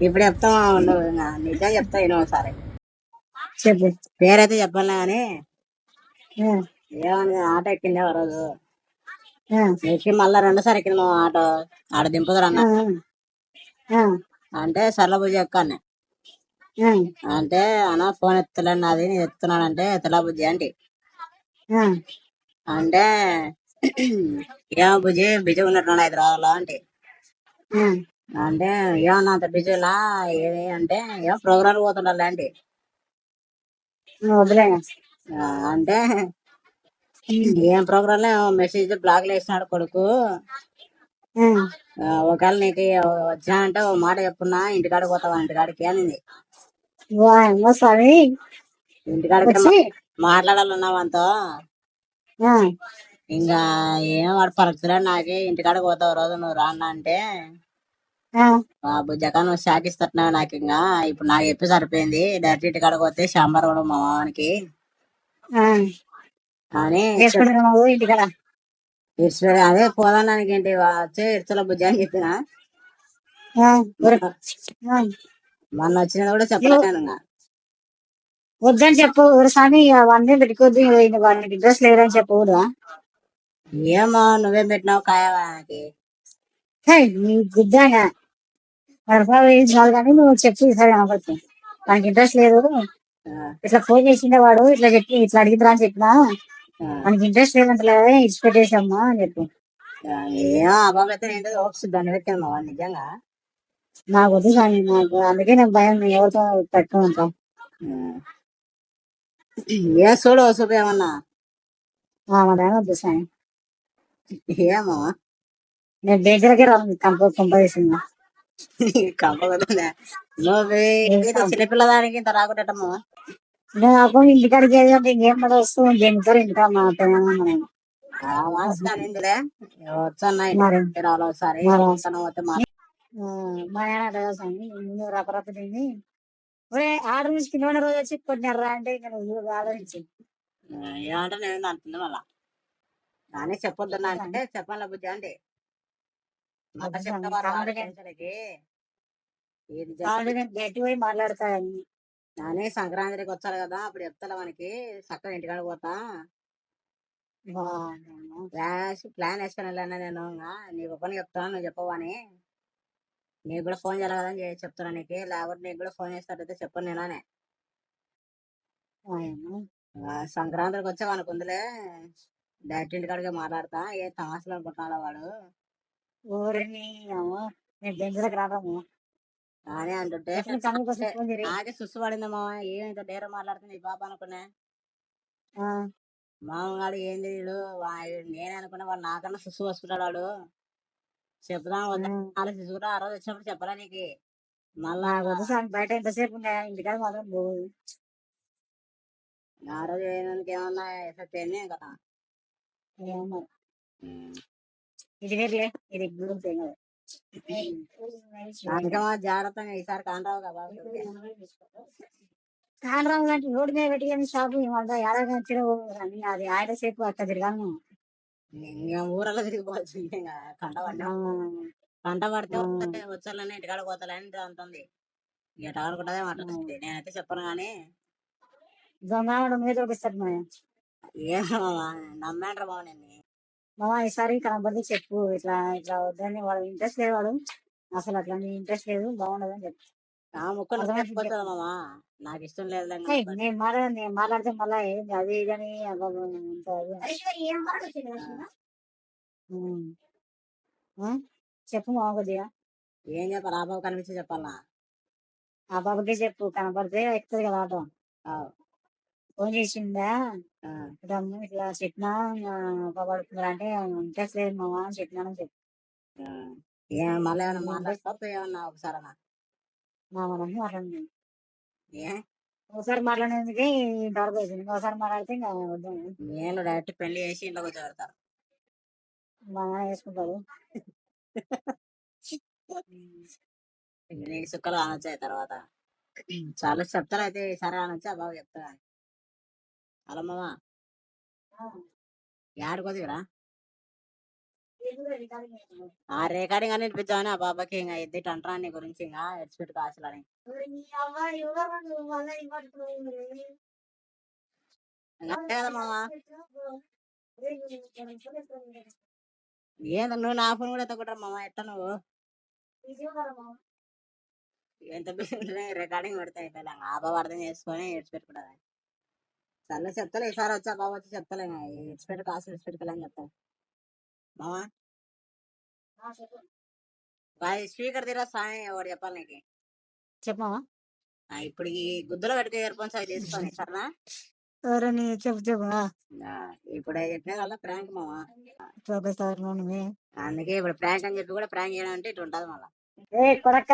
ఇప్పుడు చెప్తాం ఉండవు ఇంకా నిజం చెప్తా నేను ఒకసారి చెప్పు. పేరైతే చెప్పాలి కానీ ఆ, ఏమని ఆటో ఎక్కింది ఒక రోజు ఆ, ఎక్కి మళ్ళా రెండోసారి ఎక్కింది మా ఆటో ఆడ దింపుతారు అన్న ఆ, అంటే సర్ల బుజ్జి ఎక్కాను ఆ, అంటే అన్న ఫోన్ ఎత్తలేండి అది నేను ఎత్తున్నానంటే ఎత్తలా బుజ్జి అంటే ఆ, అంటే ఏమో బుజ్జి బిజీ ఉన్నట్టున్నాడు హైదరాబాద్లో అంటే ఆ. అంటే ఏమన్నా అంత బిజీలా ఏది అంటే ఏమో ప్రోగ్రామ్ పోతుండాలి అంటే వదిలే. అంటే ఏం ప్రోగ్రామ్ లో మెసేజ్ బ్లాక్ లో వేసినాడు కొడుకు ఒకవేళ నీకు వచ్చినా అంటే ఓ మాట చెప్పున్నా ఇంటికాడికి పోతావా ఇంటికాడికి అనింది. వాయమ్మ స్వామి ఇంటికాడికి వచ్చి మాట్లాడాలన్నా మనతో ఆ, ఇంకా ఏం వాడు పరచులే నాకే ఇంటికాడికి పోతావు రోజు నువ్వు రాన్నా అంటే ఆ, బుజ్జక నువ్వు షాక్ ఇస్తున్నావు నాకు ఇంకా ఇప్పుడు నాకు చెప్పి సరిపోయింది డైరెక్ట్ ఇంటికాడికి పోతే సాంబార్ కూడా మా మామానికి ఆ. అని చేసుకుంటారా నువ్వు ఇంటికాడ? ఇడ్చుడు అదే పోదానికి ఏంటి వచ్చే ఇడ్చల బుజ్జి అని చెప్పిన ఆ, ఆ. మొన్న వచ్చినది కూడా చెప్పలే నేను ఇంకా. వద్దని చెప్పు ఊరు స్వామి, అవన్నీ పెట్టుకోద్దు, వాళ్ళకి ఇంట్రెస్ట్ లేదని చెప్పకూడదా? ఏమో నువ్వేం పెట్టినావు కాయకి నీ గుద్దాగా చాలు కానీ నువ్వు చెప్పు ఈసారి కనపడుతు వానికి ఇంట్రెస్ట్ లేదు, ఇట్లా ఫోన్ చేసిండే వాడు ఇట్లా చెప్పి ఇట్లా అడిగిద్రా అని చెప్పినా మనకి ఇంట్రెస్ట్ లేదంటలే ఇచ్చి పెట్టేసమ్మా అని చెప్పు. ఏమో అబ్బాయితే ఏంటో హోప్స్ దాన్ని పెట్టాను మా నిజంగా నాకు వద్దు స్వామి, నాకు అందుకే నాకు భయం ఎవరితో పెట్టుకుంటాం. ఏ చూడు చూపు ఏమన్నా మా భయం వద్దు స్వామి. ఏమో నేను దగ్గరకే రాను కంపేసిందా కంపకుండా నువ్వు చిన్నపిల్లదానికి ఇంత రాకుంటమ్మా నాకు ఇంటికాడికి ఏదంటే ఇంకేం పడ వస్తుంది దేనితో ఇంటికా మా పిల్లలు ఇందులే వచ్చన్నాయి రావాలి ఒకసారి మా నాన్న అడగా స్వామి ముందు రపరప తిని ఒరే ఆర్డర్ నుంచి కింద రోజు వచ్చి కొట్టినారా అంటే ఇంకా నువ్వు ఆలోచించి ఏమంటే నేను అంటుంది మళ్ళా నానే చెప్పొద్దున్నా అంటే చెప్పాల బుద్ధి అంటే గట్టి పోయి మాట్లాడతాయని నానే సంక్రాంతికి వచ్చారు కదా అప్పుడు చెప్తా మనకి చక్కగా ఇంటికాడ పోతా ప్లాన్ వేసుకుని వెళ్ళాను నేను నీకు పని చెప్తాను నువ్వు చెప్పవని నీకు కూడా ఫోన్ చేయాలి కదా అని చెప్తున్నా నీకు లేకపోతే నీకు కూడా ఫోన్ చేస్తాడైతే చెప్పను నేనే సంక్రాంతికి వచ్చావు అనుకుందిలే డైరెక్ట్ ఇంటికాడికి మాట్లాడతా ఏ తమాసలు అనుకుంటున్నాడు వాడు ఊరిని నేను దగ్గరకు రాదాము అని అంటుంటే నాకే సుస్సు పడిందమ్మా ఏమింత డేర మాట్లాడుతుంది ఈ పాప అనుకున్నా మామగాడు ఏంది వీడు నేనే అనుకున్నా వాడు నాకన్నా సుస్సు వస్తున్నాడు వాడు చెప్దాం వద్దా శిశువు ఆ రోజు వచ్చినప్పుడు చెప్పరా నీకు మళ్ళా బయట ఎంతసేపు ఉన్నాయా ఇంటికాడ మాత్రం పోదు ఆ రోజు ఏమన్నా ఎఫెక్ట్ అయింది కదా ఇది వేరులే ఇది అందుకమా జాగ్రత్తగా ఈసారి కాంటావు కదా కాండ్రావు లాంటి రోడ్డు మీద పెట్టి షాపు ఏడాది అది ఆయన సేపు అట్లా తిరగాను ఇంకా ఊరలో తిరిగిపోవాల్సింది కంట పడితే వచ్చాలని ఇంటికాడ పోతాలని అంటుంది ఇక అనుకుంటుందే మాట్లాడుతుంది నేనైతే చెప్పను కానీ దొంగ మీద చూపిస్తాడు ఏమో నమ్మాండ్రా బాబు నేను మామ ఈసారి కనబడి చెప్పు ఇట్లా ఇట్లా వద్దని వాడు ఇంట్రెస్ట్ లేదు వాడు అసలు అట్లా ఇంట్రెస్ట్ లేదు బాగుండదు అని చెప్పు మామా నాకు ఇష్టం లేదు నేను మాట్లాడితే మళ్ళా అది ఇదని చెప్పు మామ కొద్దిగా ఏం చెప్పాలి ఆ బాబు కనిపించి చెప్పాలా ఆ బాబుకే చెప్పు కనపడితే ఎక్కుతుంది కదా ఆటో ఫోన్ చేసిందా ఇట్లా చెప్పినా పడుతున్నారు అంటే ఇంట్రెస్ట్ లేదు మామ అని చెప్పినానని చెప్పు మళ్ళీ ఏమన్నా మాట్లాడతా ఏమన్నా ఒకసారి మాట్లాడండి ఒకసారి మాట్లాడేందుకే ఇంతవరకు వచ్చింది ఒకసారి మాట్లాడితే ఇంకా వద్దు నేను డైరెక్ట్ పెళ్లి చేసి ఇంట్లో కూర్చోబెడతాను బాగా వేసుకుంటారు నీకు సుక్కలు అనొచ్చాయి తర్వాత చాలా చెప్తారు అయితే ఈసారి అనొచ్చా బాగా చెప్తా అలా మామ ఏడుకోదిరా ఆ రికార్డింగ్ అని వినిపించామని ఆ బాబాకి ఇంకా ఎద్దిట్ అంటారా నీ గురించి ఇంకా ఎడ్స్పెట్ కాసులని అంతే కదా మామ. ఏంది నువ్వు నా ఫోన్ కూడా ఎత్తకుంటారు మామ, ఎట్ట నువ్వు ఎంత రికార్డింగ్ పెడితే అయిపోయి ఆ బాబు అర్థం చేసుకొని ఎడ్స్పెట్టుకుంటా. సర్లే చెప్తలే, ఈసారి వచ్చా బాబు వచ్చి చెప్తలే ఎడ్స్పెట్ కాసు ఎడ్స్పెట్టుకోలేని చెప్తాను మామ. స్పీకర్ తీరా సాయం ఎవరు చెప్పాలి నీకు. చెప్పమా ఇప్పుడు ఈ గుద్దలో పెట్టుకుని ఇయర్ ఫోన్స్ అవి తీసుకొని సరేనా. ఎవరని చెప్పు చెప్పు ఇప్పుడు చెప్పిన కదా ప్రాంక్ మామ, చూపిస్తారు అందుకే ఇప్పుడు ప్రాంక్ అని చెప్పి కూడా ప్రాంక్ చేయడం అంటే ఇటు ఉంటది మళ్ళీ. కొడక